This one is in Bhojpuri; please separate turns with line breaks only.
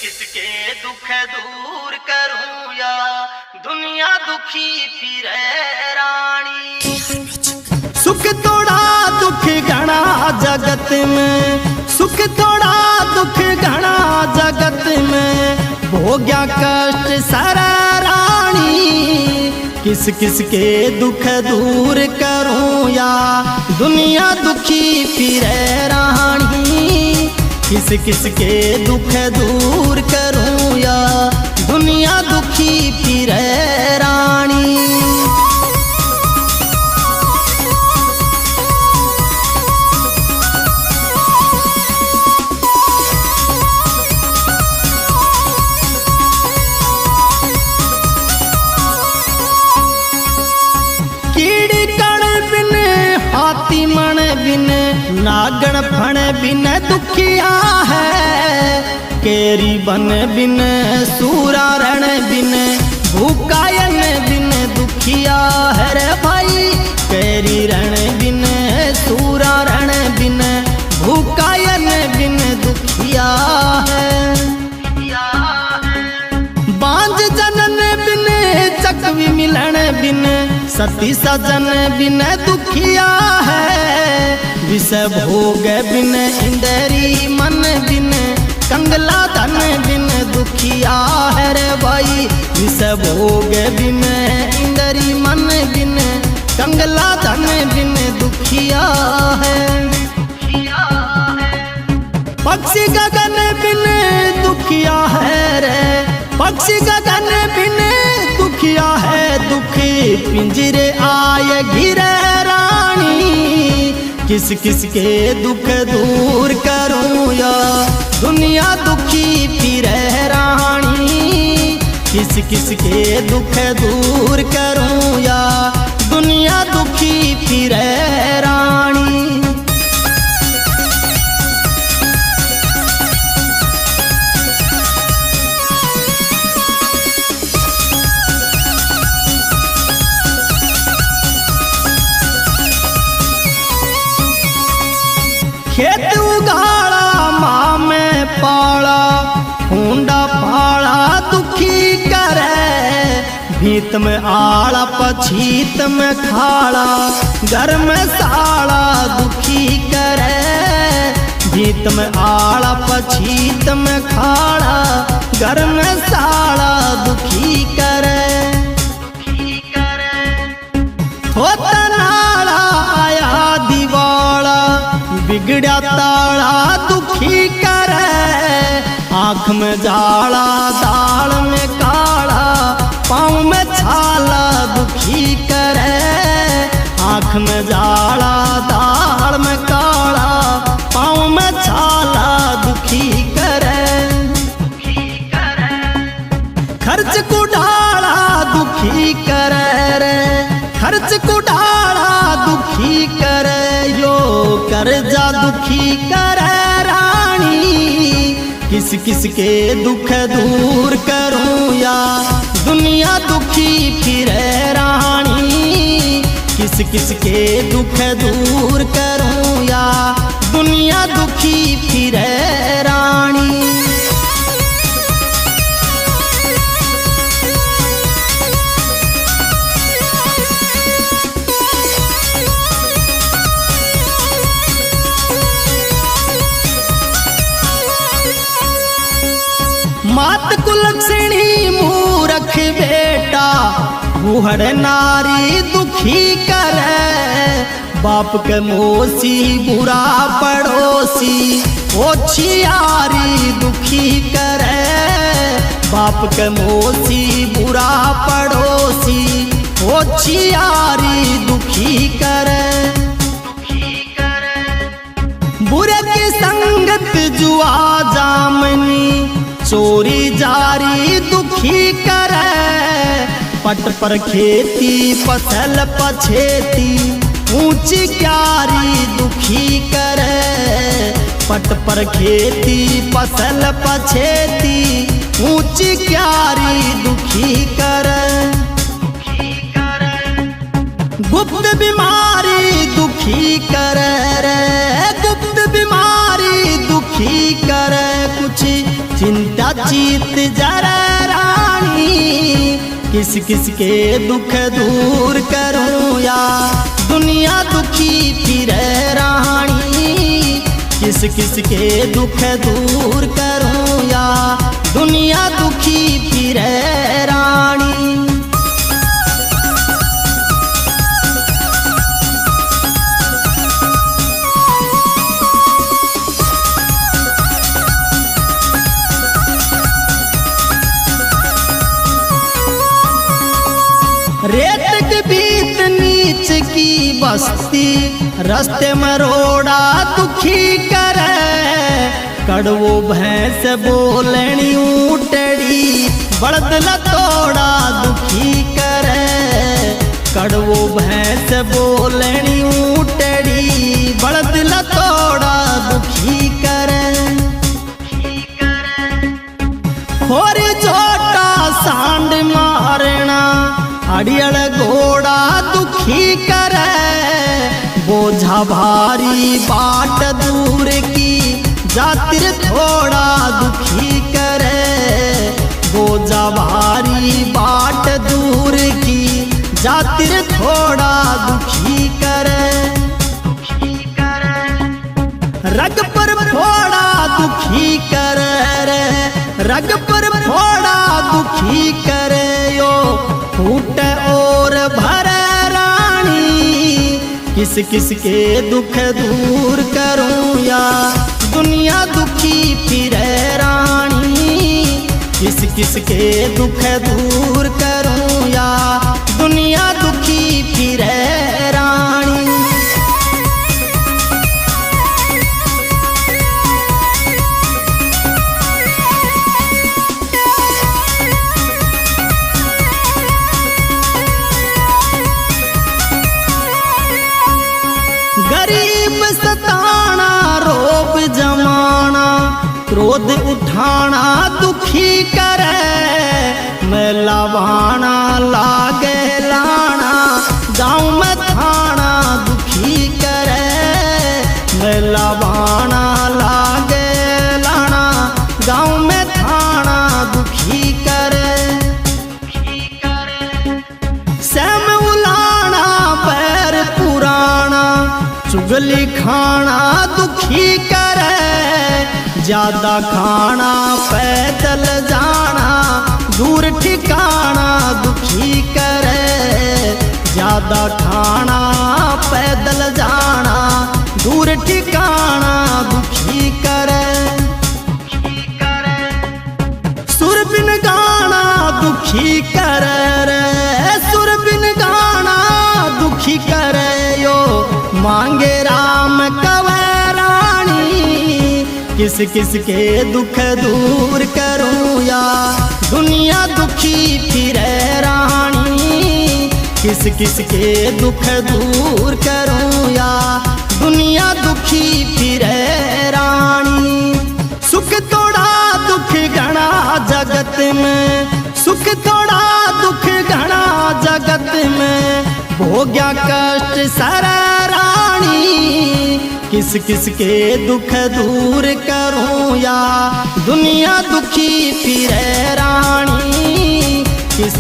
किसके दुख दूर करूं या दुनिया दुखी फिरे रानी।
सुख थोड़ा दुख घना जगत में, सुख थोड़ा दुख घना जगत में, भोग्या कष्ट सारा रानी। किस किस के दुख दूर करूं या दुनिया दुखी फिरे रानी। किस किस के दुख दूर करूं या दुनिया दुखी फिरे रानी। कीड़ी कण बिन हाथी मन बिन नागण फण बिन दुखिया है। केरी बन बिन सूरा रण बिन भूकायन बिन दुखिया है रे भाई। केरी रण बिन सूरा रण बिन भूकायन बिन दुखिया है। बांझ जनन बिन चकवी मिलन बिन सती सजन बिन दुखिया है। विष भोग बिन इंदरी मन बिन कंगला धन बिन दुखिया है रे भाई। विष भोग बिन इंदरी मन बिन कंगला धन बिन दुखिया है। पक्षी गगन बिन दुखिया है रे, पक्षी गगन बिन दुखिया है। दुखी पिंजरे आए घिरे रानी। किस किस के दुख दूर करूं या दुनिया दुखी फिरे रानी। किस किस के दुख दूर करूं या दुनिया दुखी फिरे रानी। खेत उगाड़ा माँ में पाला, हुंडा फाड़ा दुखी करे। भीत में आड़ा पछीत में खाड़ा, घर में साड़ा दुखी करे। भीत में आड़ा पछीत में खाड़ा, घर में साड़ा दुखी करे। होता नाड़ा आया दिवाला, बिगड़ा ताड़ा दुखी करे। आँख में जाला दाल में काला, पाँव में छाला दुखी करे। आँख में जाला दाल में काला, पाँव में छाला दुखी करे। खर्च को डाला दुखी करे रे, खर्च को डाला दुखी करे। यो कर्जा दुखी करे रानी। किस किस के दुख दूर करूं या दुनिया दुखी फिरे रानी। किस किस के दुख दूर करूं या दुनिया दुखी फिरे रानी। मात कुलक्षणी मूरख बेटा, बूढ़ नारी दुखी करे। बाप के मोसी बुरा पड़ोसी, ओछियारी दुखी करे। बाप के मोसी बुरा पड़ोसी, ओछियारी दुखी करे। बुरे की संगत जुआ जामनी, चोरी जारी दुखी करे। पट पर खेती फसल पछेती, ऊंची क्यारी दुखी करे। पट पर खेती फसल पछेती, ऊंची क्यारी दुखी करे। गुप्त बीमारी दुखी करे रे, गुप्त बीमारी दुखी करे। कुछ चिंता या चीत जरे रानी। किस किस के दुख दूर करूं या दुनिया दुखी फिरे रानी। किस किस के दुख दूर करूं या दुनिया दुखी फिरे रानी। रेत के बीत नीच की बस्ती रास्ते में रोड़ा दुखी करे। कड़वो भैंस बोलनी ऊटड़ी बड़द लतोड़ा दुखी करे। कड़वो भैंस बोलनी ऊटड़ी बड़द लतोड़ा दुखी करे। खोरी छोटा सांड मारना अड़ियल घोड़ा दुखी करे। बोझा भारी बाट दूर की जातिर थोड़ा दुखी करे। बोझा भारी बाट दूर की जातिर थोड़ा दुखी करे। रग पर फोड़ा दुखी करे रे, रग पर फोड़ा दुखी करे यो फूट और भरे रानी। किस किस के दुख दूर करूं या दुनिया दुखी फिरे रानी। किस किस के दुख दूर करूं या दुनिया दुखी फिरे रानी। गरीब सताना रोब जमाना क्रोध उठाना दुखी करे। मेला बहाना लागे लाना गाँव में थाना दुखी करे। मेला बहाना लागे लाना गाँव में थाना दुखी करे। सैम उलाना पैर पुराना चुगली खाना दुखी करे। ज्यादा खाना पैदल जाना दूर ठिकाना दुखी करे। ज्यादा खाना पैदल जाना दूर ठिकाना दुखी करे। सुर बिन गाना दुखी करे रे, सुर बिन गाना दुखी करे यो मांगे राम कवे रानी। किस किस के दुख दूर करूं या दुनिया दुखी फिरे रानी। किस किस के दुख दूर करूं या दुनिया दुखी फिरे रानी। सुख थोड़ा दुख घना जगत में, सुख थोड़ा दुख घना जगत में भोग्या कष्ट सारा रानी। किस किस के दुख दूर करूं या दुनिया दुखी फिरे रानी। किस